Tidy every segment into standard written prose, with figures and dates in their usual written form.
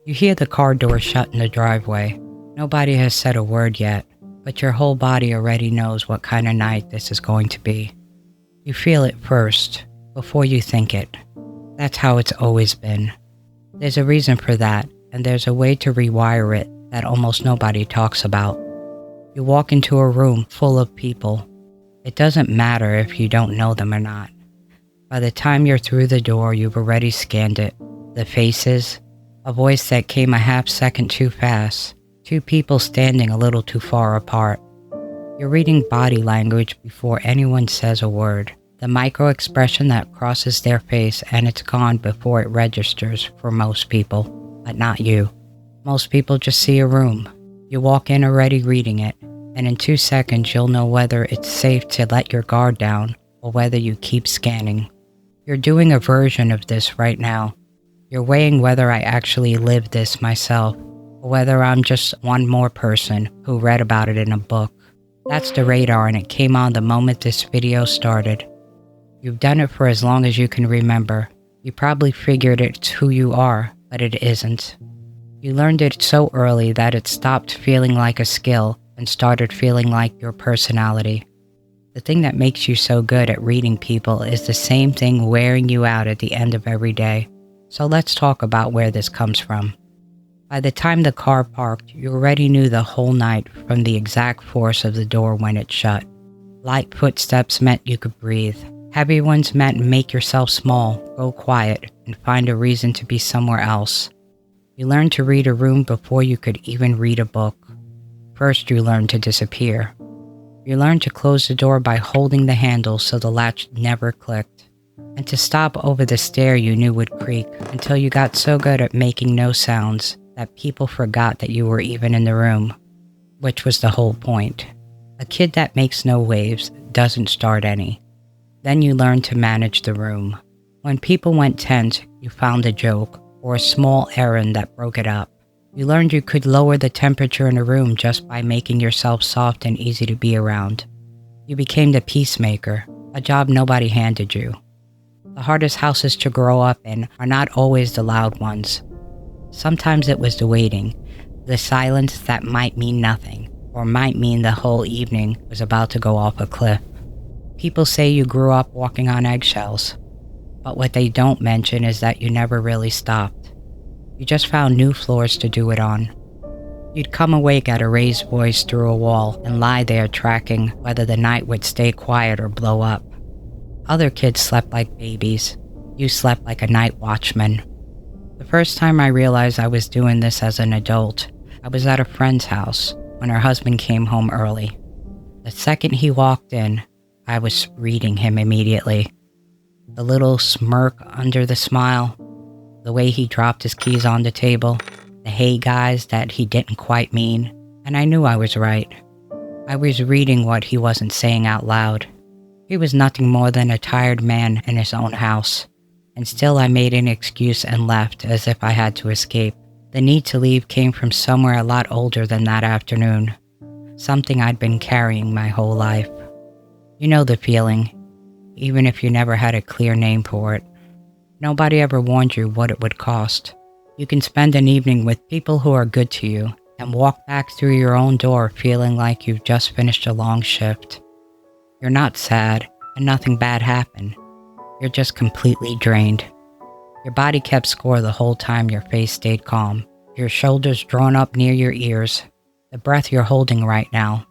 You hear the car door shut in the driveway. Nobody has said a word yet, but your whole body already knows what kind of night this is going to be. You feel it first, before you think it. That's how it's always been. There's a reason for that, and there's a way to rewire it that almost nobody talks about. You walk into a room full of people. It doesn't matter if you don't know them or not. By the time you're through the door, you've already scanned it. The faces, a voice that came a half second too fast, two people standing a little too far apart. You're reading body language before anyone says a word. The micro expression that crosses their face, and it's gone before it registers for most people, but not you. Most people just see a room. You walk in already reading it, and in 2 seconds you'll know whether it's safe to let your guard down or whether you keep scanning. You're doing a version of this right now. You're weighing whether I actually lived this myself, or whether I'm just one more person who read about it in a book. That's the radar, and it came on the moment this video started. You've done it for as long as you can remember. You probably figured it's who you are, but it isn't. You learned it so early that it stopped feeling like a skill and started feeling like your personality. The thing that makes you so good at reading people is the same thing wearing you out at the end of every day. So let's talk about where this comes from. By the time the car parked, you already knew the whole night from the exact force of the door when it shut. Light footsteps meant you could breathe. Heavy ones meant make yourself small, go quiet, and find a reason to be somewhere else. You learned to read a room before you could even read a book. First, you learned to disappear. You learned to close the door by holding the handle so the latch never clicked, and to stop over the stair you knew would creak until you got so good at making no sounds that people forgot that you were even in the room, which was the whole point. A kid that makes no waves doesn't start any. Then you learned to manage the room. When people went tense, you found a joke or a small errand that broke it up. You learned you could lower the temperature in a room just by making yourself soft and easy to be around. You became the peacemaker, a job nobody handed you. The hardest houses to grow up in are not always the loud ones. Sometimes it was the waiting, the silence that might mean nothing, or might mean the whole evening was about to go off a cliff. People say you grew up walking on eggshells, but what they don't mention is that you never really stopped. You just found new floors to do it on. You'd come awake at a raised voice through a wall and lie there tracking whether the night would stay quiet or blow up. Other kids slept like babies. You slept like a night watchman. The first time I realized I was doing this as an adult, I was at a friend's house when her husband came home early. The second he walked in, I was reading him immediately. The little smirk under the smile, the way he dropped his keys on the table, the hey guys that he didn't quite mean, and I knew I was right. I was reading what he wasn't saying out loud. He was nothing more than a tired man in his own house, and still I made an excuse and left as if I had to escape. The need to leave came from somewhere a lot older than that afternoon, something I'd been carrying my whole life. You know the feeling, even if you never had a clear name for it. Nobody ever warned you what it would cost. You can spend an evening with people who are good to you and walk back through your own door feeling like you've just finished a long shift. You're not sad, and nothing bad happened. You're just completely drained. Your body kept score the whole time your face stayed calm, your shoulders drawn up near your ears, the breath you're holding right now.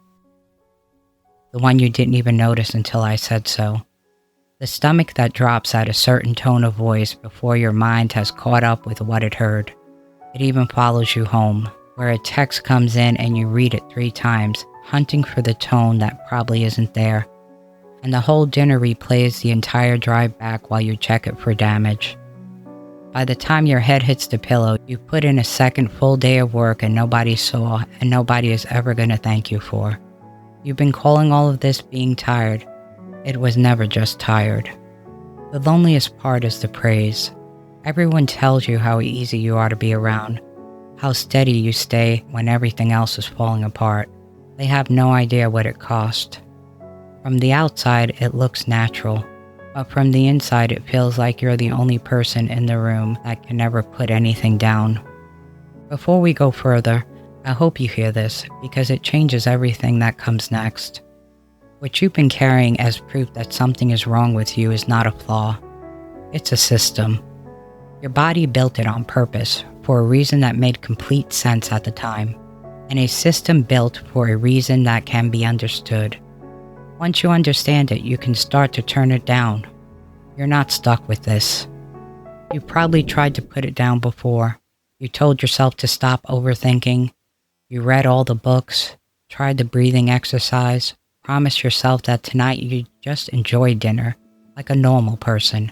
The one you didn't even notice until I said so. The stomach that drops at a certain tone of voice before your mind has caught up with what it heard. It even follows you home, where a text comes in and you read it 3 times, hunting for the tone that probably isn't there. And the whole dinner replays the entire drive back while you check it for damage. By the time your head hits the pillow, you've put in a second full day of work and nobody saw and nobody is ever going to thank you for. You've been calling all of this being tired. It was never just tired. The loneliest part is the praise. Everyone tells you how easy you are to be around, how steady you stay when everything else is falling apart. They have no idea what it cost. From the outside, it looks natural, but from the inside, it feels like you're the only person in the room that can never put anything down. Before we go further, I hope you hear this because it changes everything that comes next. What you've been carrying as proof that something is wrong with you is not a flaw. It's a system. Your body built it on purpose for a reason that made complete sense at the time, and a system built for a reason that can be understood. Once you understand it, you can start to turn it down. You're not stuck with this. You probably tried to put it down before. You told yourself to stop overthinking. You read all the books, tried the breathing exercise, promised yourself that tonight you'd just enjoy dinner like a normal person.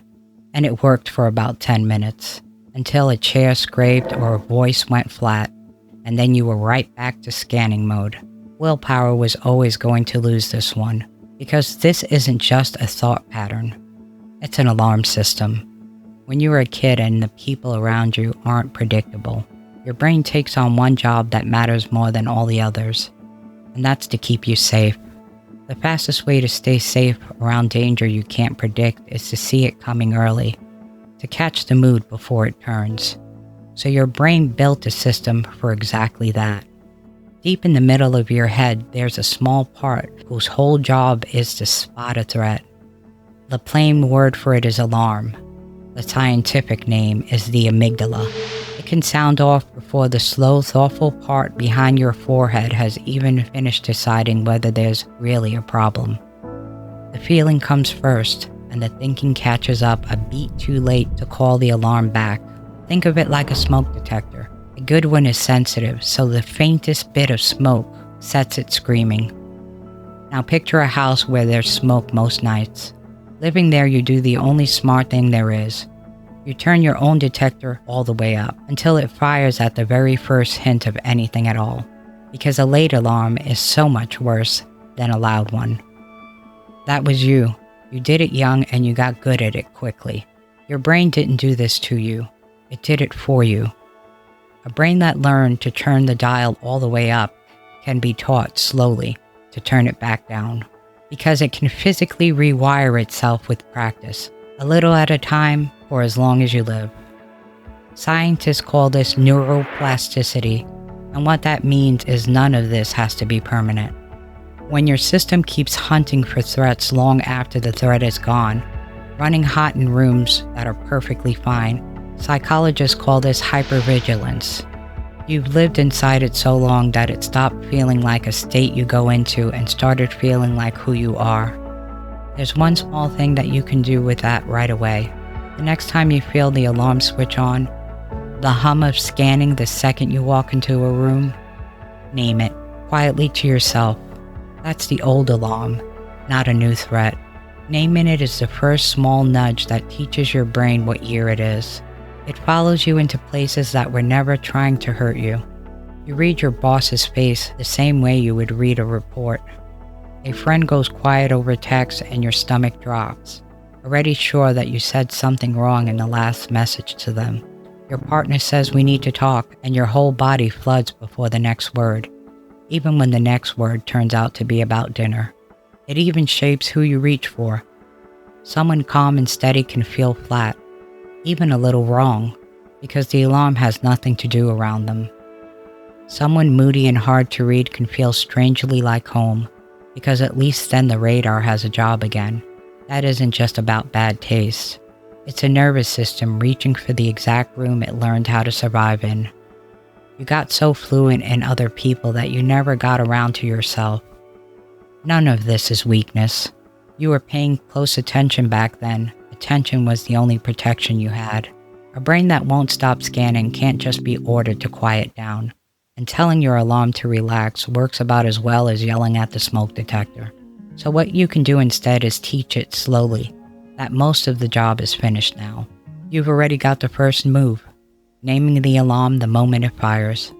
And it worked for about 10 minutes, until a chair scraped or a voice went flat, and then you were right back to scanning mode. Willpower was always going to lose this one, because this isn't just a thought pattern. It's an alarm system. When you were a kid and the people around you aren't predictable, your brain takes on one job that matters more than all the others, and that's to keep you safe. The fastest way to stay safe around danger you can't predict is to see it coming early, to catch the mood before it turns. So your brain built a system for exactly that. Deep in the middle of your head, there's a small part whose whole job is to spot a threat. The plain word for it is alarm. The scientific name is the amygdala. It can sound off before the slow, thoughtful part behind your forehead has even finished deciding whether there's really a problem. The feeling comes first, and the thinking catches up a beat too late to call the alarm back. Think of it like a smoke detector. A good one is sensitive, so the faintest bit of smoke sets it screaming. Now picture a house where there's smoke most nights. Living there, you do the only smart thing there is. You turn your own detector all the way up until it fires at the very first hint of anything at all, because a late alarm is so much worse than a loud one. That was you. You did it young and you got good at it quickly. Your brain didn't do this to you. It did it for you. A brain that learned to turn the dial all the way up can be taught slowly to turn it back down, because it can physically rewire itself with practice, a little at a time, for as long as you live. Scientists call this neuroplasticity, and what that means is none of this has to be permanent. When your system keeps hunting for threats long after the threat is gone, running hot in rooms that are perfectly fine, psychologists call this hypervigilance. You've lived inside it so long that it stopped feeling like a state you go into and started feeling like who you are. There's one small thing that you can do with that right away. The next time you feel the alarm switch on, the hum of scanning the second you walk into a room, name it quietly to yourself. That's the old alarm, not a new threat. Naming it is the first small nudge that teaches your brain what year it is. It follows you into places that were never trying to hurt you. You read your boss's face the same way you would read a report. A friend goes quiet over text and your stomach drops, already sure that you said something wrong in the last message to them. Your partner says we need to talk, and your whole body floods before the next word, even when the next word turns out to be about dinner. It even shapes who you reach for. Someone calm and steady can feel flat, even a little wrong, because the alarm has nothing to do around them. Someone moody and hard to read can feel strangely like home, because at least then the radar has a job again. That isn't just about bad taste. It's a nervous system reaching for the exact room it learned how to survive in. You got so fluent in other people that you never got around to yourself. None of this is weakness. You were paying close attention back then. Attention was the only protection you had. A brain that won't stop scanning can't just be ordered to quiet down. And telling your alarm to relax works about as well as yelling at the smoke detector. So what you can do instead is teach it slowly that most of the job is finished now. You've already got the first move, naming the alarm the moment it fires.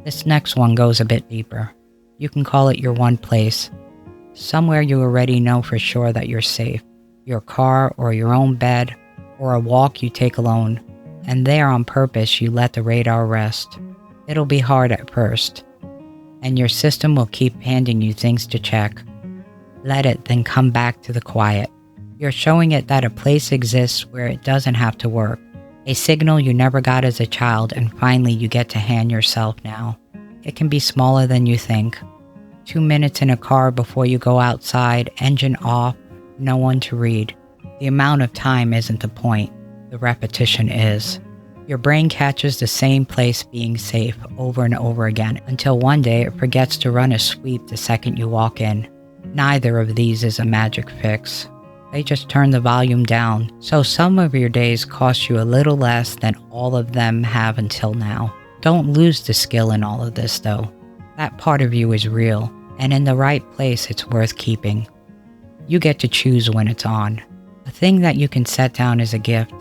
This next one goes a bit deeper. You can call it your one place, somewhere you already know for sure that you're safe, your car or your own bed or a walk you take alone, and there on purpose you let the radar rest. It'll be hard at first, and your system will keep handing you things to check. Let it then come back to the quiet. You're showing it that a place exists where it doesn't have to work. A signal you never got as a child and finally you get to hand yourself now. It can be smaller than you think. 2 minutes in a car before you go outside, engine off, no one to read. The amount of time isn't the point. The repetition is. Your brain catches the same place being safe over and over again until one day it forgets to run a sweep the second you walk in. Neither of these is a magic fix. They just turn the volume down, so some of your days cost you a little less than all of them have until now. Don't lose the skill in all of this though. That part of you is real, and in the right place it's worth keeping. You get to choose when it's on. A thing that you can set down is a gift,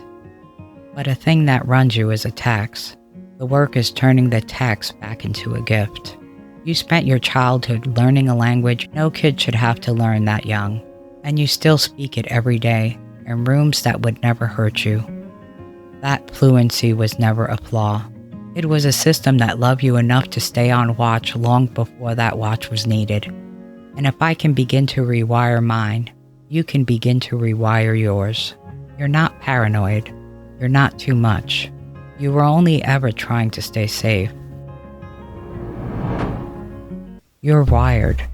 but a thing that runs you is a tax. The work is turning the tax back into a gift. You spent your childhood learning a language no kid should have to learn that young, and you still speak it every day in rooms that would never hurt you. That fluency was never a flaw. It was a system that loved you enough to stay on watch long before that watch was needed. And if I can begin to rewire mine, you can begin to rewire yours. You're not paranoid. You're not too much. You were only ever trying to stay safe. You're wired.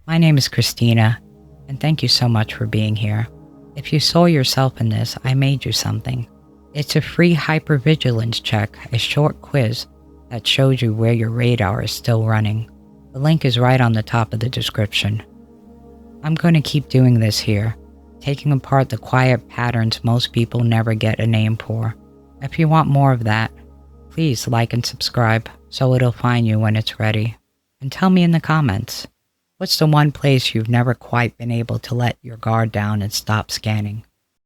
My name is Christina, and thank you so much for being here. If you saw yourself in this, I made you something. It's a free hypervigilance check, a short quiz that shows you where your radar is still running. The link is right on the top of the description. I'm going to keep doing this here, taking apart the quiet patterns most people never get a name for. If you want more of that, please like and subscribe so it'll find you when it's ready. And tell me in the comments, what's the one place you've never quite been able to let your guard down and stop scanning?